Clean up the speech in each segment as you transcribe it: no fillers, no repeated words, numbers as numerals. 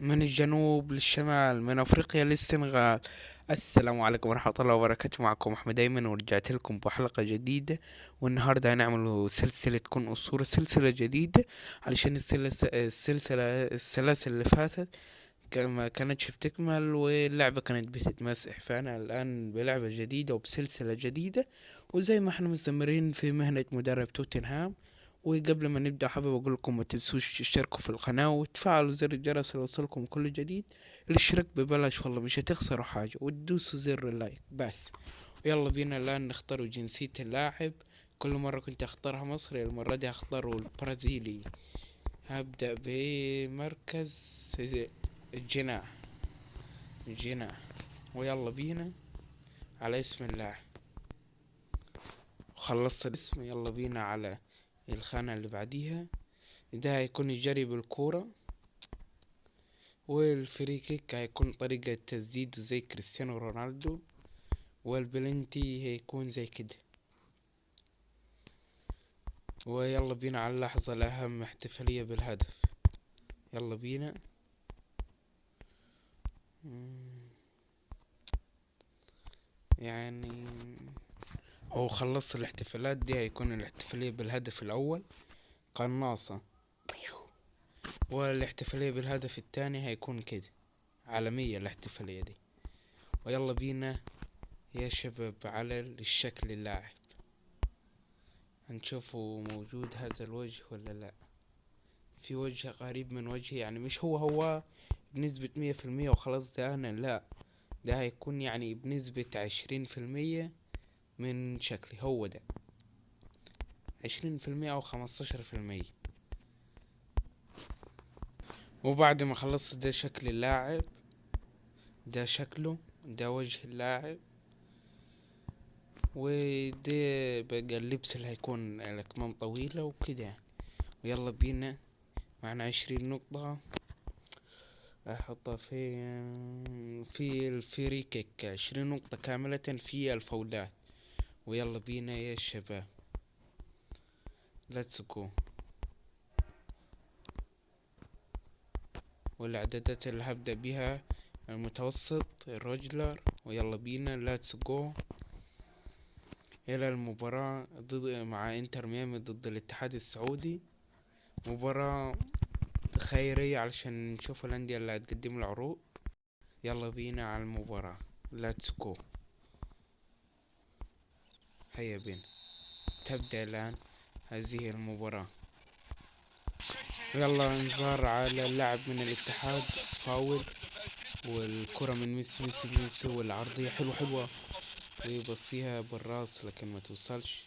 من الجنوب للشمال، من افريقيا للسنغال. السلام عليكم ورحمة الله وبركاته. معكم احمد ايمن ورجعت لكم بحلقة جديدة. والنهاردة هنعمل سلسلة كن اسطورة، سلسلة جديدة علشان السلاسل اللي فاتت ما كانتش بتكمل واللعبة كانت بتتمسح، فأنا الآن بلعبة جديدة وبسلسلة جديدة. وزي ما احنا مستمرين في مهنة مدرب توتنهام. وقبل ما نبدأ حابب أقول لكم ما تنسوش تشتركوا في القناة وتفعلوا زر الجرس ليوصلكم كل جديد. الاشتراك ببلاش والله، مش هتخسروا حاجة، وتدوسوا زر اللايك بس. ويلا بينا الآن نختار جنسية اللاعب. كل مرة كنت أختارها مصري، المرة دي هختاره البرازيلي. هبدأ بمركز الجناح. الجناح. ويلا بينا على اسم اللاعب. خلصت الاسم، يلا بينا على الخانة اللي بعديها. ده هيكون الجري بالكورة، والفري كيك هيكون طريقة تسديد زي كريستيانو رونالدو، والبلنتي هيكون زي كده. ويلا بينا على اللحظة الأهم، احتفالية بالهدف. يلا بينا. يعني هو خلصت الاحتفالات دي، هيكون الاحتفالية بالهدف الأول قناصة، والاحتفالية بالهدف التاني هيكون كده عالمية الاحتفالية دي. ويلا بينا يا شباب على الشكل اللاعب. هنشوفه موجود هذا الوجه ولا لا. في وجه قريب من وجهي، يعني مش هو بنسبة 100% وخلاص ده أنا، لا. ده هيكون يعني بنسبة 20% من شكلي، هو ده 20% أو 15%. وبعد ما خلصت ده شكل اللاعب، ده شكله، ده وجه اللاعب. وده بقى اللبس اللي هيكون الأكمام طويلة وكده يعني. ويلا بينا، معنا 20 نقطة. احطها في الفري كيك، 20 نقطة كاملة في الفاولات. ويلا بينا يا شباب، ليتس جو. والاعدادات اللي هبدأ بيها المتوسط الرجلر. ويلا بينا ليتس جو الى المباراة ضد مع انتر ميامي ضد الاتحاد السعودي. مباراة خيرية علشان نشوف الأندية اللي هتقدم العروض. يلا بينا على المباراة، ليتس جو. هيا بينا، تبدأ الآن هذه المباراة. يلا انذار على اللاعب من الاتحاد، فاول. والكرة من ميسي والعرضية حلوة حلوة، ويبصيها بالراس لكن ما توصلش.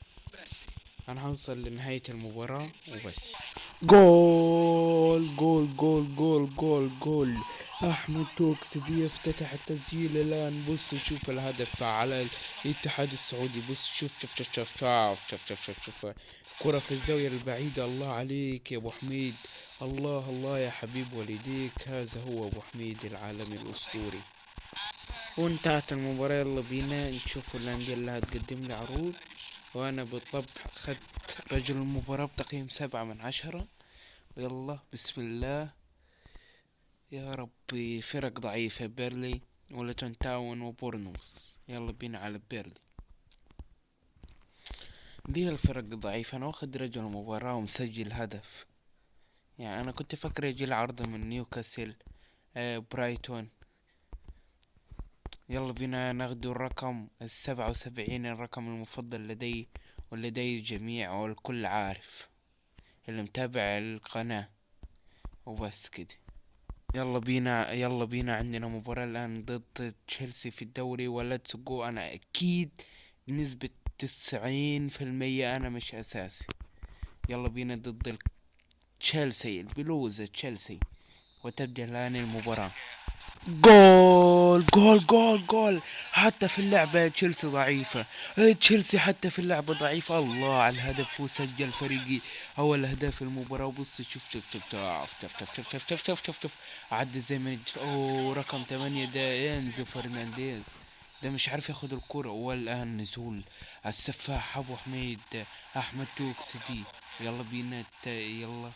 انا هوصل لنهاية المباراة وبس. جول جول جول جول جول جول. احمد توكسي يفتتح التسجيل الان. بص شوف الهدف على الاتحاد السعودي. بص شوف شوف شوف شوف شوف شوف شوف شوف شوف كرة في الزاوية البعيدة. الله عليك يا ابو حميد، الله الله يا حبيب والديك. هذا هو ابو حميد العالمي الاسطوري. وانتهت المباراة. يلا بينا نشوف الأندية اللي هتقدم لي عروض. وأنا بالطبع خدت رجل المباراة بتقييم 7/10. يلا بسم الله يا ربي. فرق ضعيفة، بيرلي ولتون تاون وبورنوس. يلا بينا على بيرلي. دي الفرق ضعيفة. أنا واخد رجل المباراة ومسجل هدف. يعني أنا كنت فاكر يجي العرض من نيوكاسل، برايتون. يلا بينا ناخدو الرقم 77، الرقم المفضل لدي ولدي الجميع والكل عارف اللي متابع القناة. وبس كده. يلا بينا عندنا مباراة الآن ضد تشيلسي في الدوري، ولا تسقو. أنا أكيد بنسبة 90% أنا مش أساسي. يلا بينا ضد تشيلسي، البلوز تشيلسي. وتبدأ الآن المباراة. جول جول جول جول. حتى في اللعبة تشيلسي ضعيفة. تشيلسي حتى في اللعبة ضعيفة. الله على الهدف، وسجل فريقي أول أهداف المباراة. وبص شوف شوف شوف شوف شوف شوف شوف شوف شوف شوف شوف عدى زي ما أوه رقم 8 ده إنزو فرنانديز. ده مش عارف ياخد الكرة. والآن نزول السفاح أبو حميد أحمد توكسي دي. يلا بينا يلا.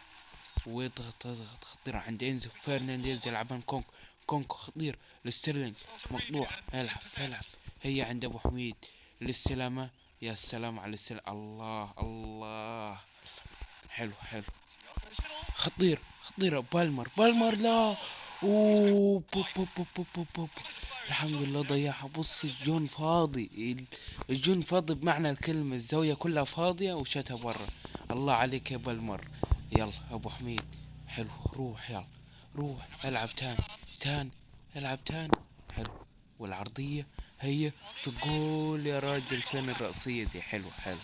ويضغط اضغط خطيرة عند انزو فرنانديز يلعبها كونكو. كونكو خطير لستيرلينج مقطوع. العب العب. هي عند ابو حميد الاستلامة. يا سلام على الاستلام. الله الله. حلو حلو. خطير خطيرة. بالمر لا. اوه بوب بوب بوب بوب بوب بوب. الحمد لله ضيعها. بص الجون فاضي. الجون فاضي بمعنى الكلمة. الزاوية كلها فاضية وشاتها برا. الله عليك يا بالمر. يلا ابو حميد. حلو. روح يلا. روح العب تاني. العب تاني. حلو. والعرضية هي في الجول يا راجل. فين الرأسية دي؟ حلو حلو.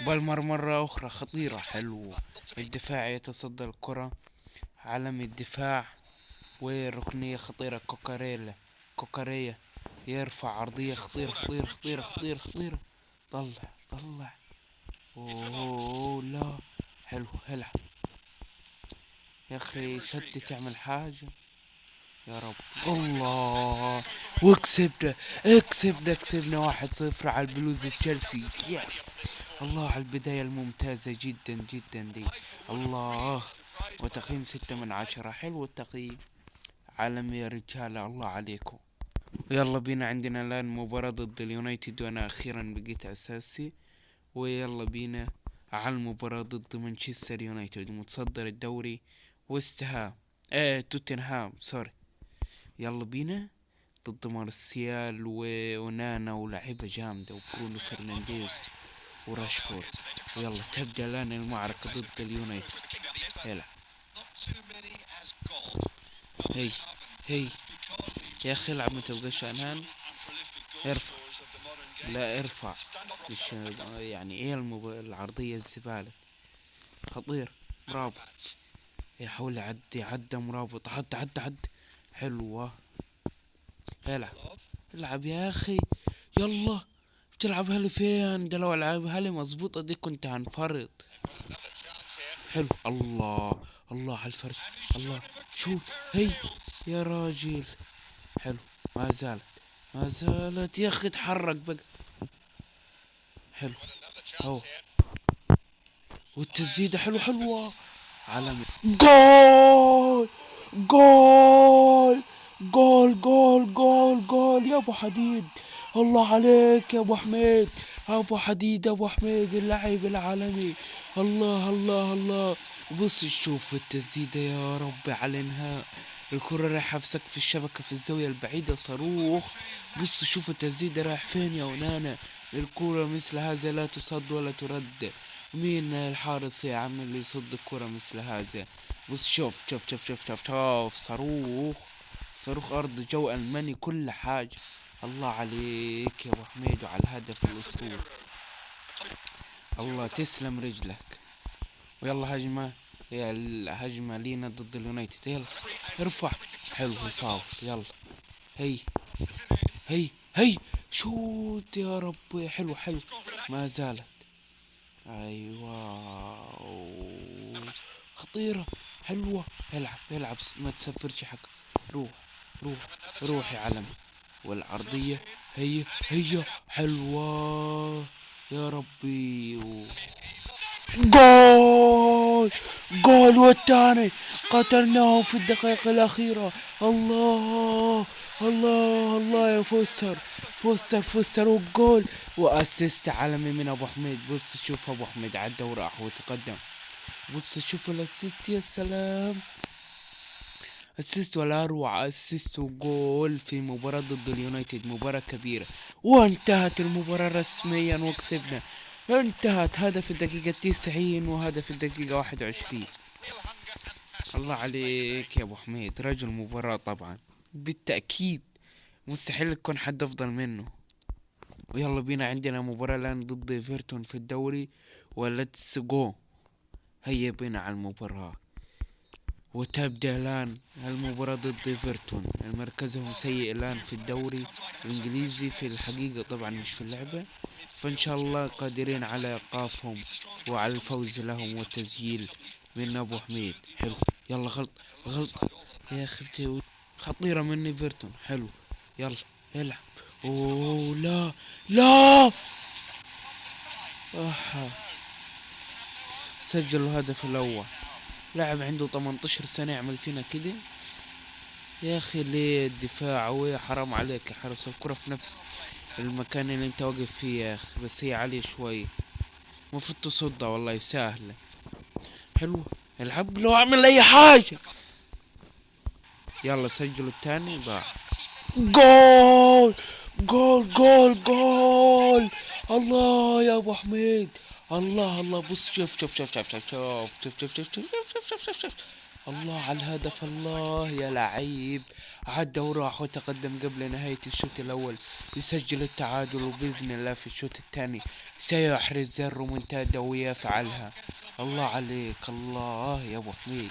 بالمر مرة أخرى خطيرة. حلو. الدفاع يتصدى الكرة. علم الدفاع. والركنية خطيرة. كوكاريا يرفع عرضية خطيرة خطيرة خطيرة خطيرة خطيرة. طلع. اوه لا. حلو. العب يا اخي. شتي تعمل حاجة يا رب. الله. كسبنا 1-0 على البلوز تشيلسي. يس. الله على البداية الممتازة جدا دي. الله. وتقييم 6/10. حلو التقييم. عالمي يا رجالة. الله عليكم. يلا بينا. عندنا الآن مباراة ضد اليونايتد وأنا أخيرا بقيت أساسي. ويلا بينا على المباراة ضد مانشستر يونايتد متصدر الدوري. وستهام توتنهام سوري. يلا بينا ضد مارسيال ونانا ولاعيبة جامدة وبرونو فرنانديز وراشفورد. ويلا تبدأ الآن المعركة ضد اليونايتد. يلا. هي يا أخي العب ما تبقاش عنان. ارفع. لا ارفع. مش يعني ايه العرضية الزبالة. خطير. مرابط. يحاول عدى مرابط. عد. حلوة. العب يا اخي. يلا. بتلعب هلي فين؟ ده لو العبها لي مظبوطة دي كنت هنفرط. حلو. الله على الفرش. الله. شوت. هي يا راجل. حلو. ما زالت يا اخي. اتحرك بقى. حلو. اهو. والتسديدة حلوة. عالمي. جول يا ابو حديد. الله عليك يا ابو حميد. ابو حميد اللاعب العالمي. الله. بص شوف التسديدة يا ربي على الانهاء. الكرة رايحة في سقف الشبكة في الزاوية البعيدة. صاروخ. بص شوف التسديدة رايح فين يا ونانا. الكرة مثل هذا لا تصد ولا ترد. مين الحارس يا عم اللي يصد الكرة مثل هذا؟ بص شوف. صاروخ أرض جو ألماني كل حاجة. الله عليك يا أبو حميد وعلى الهدف الأسطوري. الله تسلم رجلك. ويلا هجمة. يا الهجمة لينا ضد اليونايتد. يلا ارفع. حلو الفاول. يلا. هي شوت يا ربي. حلو. ما زالت. ايوه. خطيرة. حلوة. العب ما تسفرش حق. روح. روح يا علم. والعرضية هي حلوة يا ربي. جول والتاني. قتلناه في الدقائق الأخيرة. الله يا فوستر والجول واسيست عالمي من ابو حميد. بص شوف ابو حميد عدى وراح وتقدم. بص شوف الاسيست. يا سلام. اسيست ولا اروع. اسيست وجول في مباراة ضد اليونايتد. مباراة كبيرة. وانتهت المباراة رسميا وكسبنا. انتهت. هدف الدقيقة 90 وهدف الدقيقة 21. الله عليك يا ابو حميد. رجل مباراة طبعا. بالتأكيد مستحيل يكون حد افضل منه. ويلا بينا. عندنا مباراة الآن ضد ايفرتون في الدوري. ولتس جو. هيا بينا على المباراة. وتبدأ الآن المباراة ضد ايفرتون. مركزهم سيء الآن في الدوري الإنجليزي في الحقيقة طبعا مش في اللعبة. فإن شاء الله قادرين على إيقافهم وعلى الفوز لهم والتسجيل من أبو حميد. حلو. يلا غلط يا أخي. خطيرة من ايفرتون. حلو. يلا العب. اوه لا. سجلوا الهدف الاول. لاعب عنده 18 سنة يعمل فينا كده. يا اخي ليه الدفاع؟ ويا حرام عليك يا حارس الكرة في نفس المكان اللي انت واقف فيه يا اخي، بس هي عالية شوي، المفروض تصدها والله سهلة. حلو، العب لو اعمل اي حاجة. يلا سجلوا التاني ضاع. جول جول جول جول. الله يا ابو حميد. الله الله، بص شوف شوف شوف شوف شوف شوف شوف شوف شوف شوف شوف شوف شوف شوف. الله على الهدف، الله يا لعيب. عدى وراح وتقدم قبل نهاية الشوط الأول، يسجل التعادل، وبإذن الله في الشوط الثاني سيحرز الرومنتادا ويفعلها. الله عليك، الله يا أبو حميد.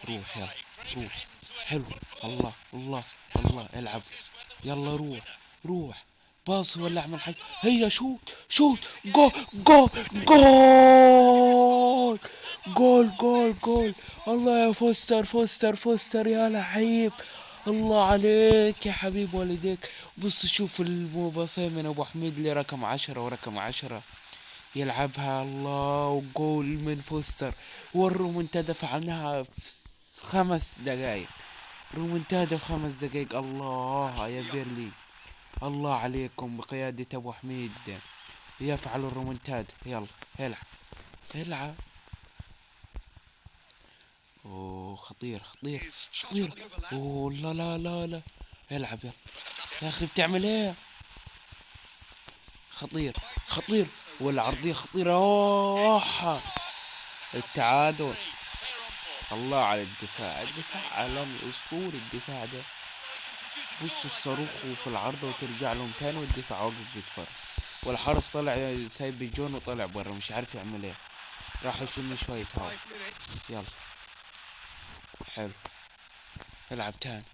روح يلا، روح. حلو. الله الله الله، العب. يلا روح، روح. باص ولا اعمل حاجة. هيا شوت شوت. جول جول جول جول جول جول. الله يا فوستر فوستر فوستر يا لعيب. الله عليك يا حبيب والديك. بص شوف المباصية من ابو حميد لرقم 10 ورقم 10 يلعبها. الله، وجول من فوستر. والرومنتادا فعلناها في 5 دقايق. رومنتادا في 5 دقايق. الله يا بيرلي، الله عليكم بقيادة ابو حميد يفعل الرومنتادا. يلا العب العب. اوه خطير خطير خطير. اوه لا لا لا لا. العب يلا يا اخي، بتعمل ايه؟ خطير خطير، والعرضية خطيرة. اوه التعادل. الله على الدفاع، الدفاع عالمي اسطوري الدفاع ده. بص الصاروخ في العارضة وترجع لهم تاني، والدفاع واقف بيتفرج، والحارس طلع سايب الجون وطلع برا مش عارف يعمل ايه، راح يشم شوية هوا. يلا حلو، العب تاني.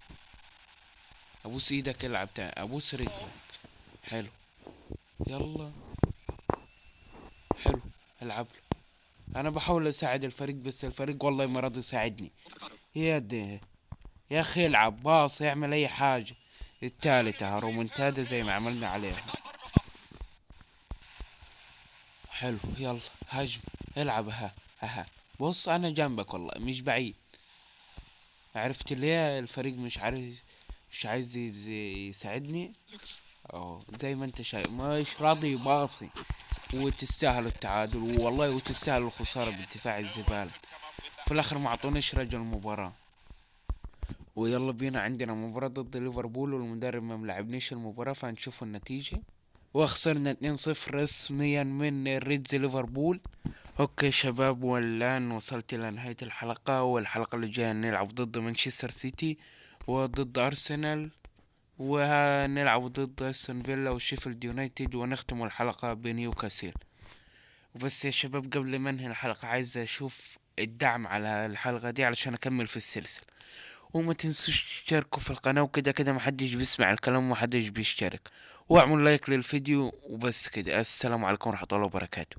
ابوس ايدك العب تاني، ابوس رجلك. حلو. يلا حلو، العب له. انا بحاول اساعد الفريق، بس الفريق والله ما راضي يساعدني. يا ده يا اخي العب باص، يعمل اي حاجة. التالتة رومنتادا زي ما عملنا عليهم. حلو يلا هجم، العب. ها بص انا جنبك والله مش بعيد. عرفت ليه الفريق مش عايز يساعدني؟ اه زي ما انت شايف مش راضي يباصي. وتستاهل التعادل والله، وتستاهل الخسارة بالدفاع الزبالة. في الاخر ما عطونيش رجل المباراة. ويلا بينا، عندنا مباراة ضد ليفربول، والمدرب ما ملعبنيش المباراة، فهنشوف النتيجة. وخسرنا 2-0 رسميا من ريدز ليفربول. اوكي شباب، والان وصلت الى نهاية الحلقة، والحلقة اللي جاية نلعب ضد مانشستر سيتي وضد ارسنال، وهنلعب ضد استون فيلا وشيفيلد يونايتد، ونختم الحلقة بنيوكاسل. وبس يا شباب، قبل ما انهي الحلقة عايز اشوف الدعم على الحلقة دي علشان اكمل في السلسلة. وما تنسوش تشتركوا في القناة، وكده كده محدش بيسمع الكلام ومحدش بيشترك. واعملوا لايك للفيديو، وبس كده. السلام عليكم ورحمة الله وبركاته.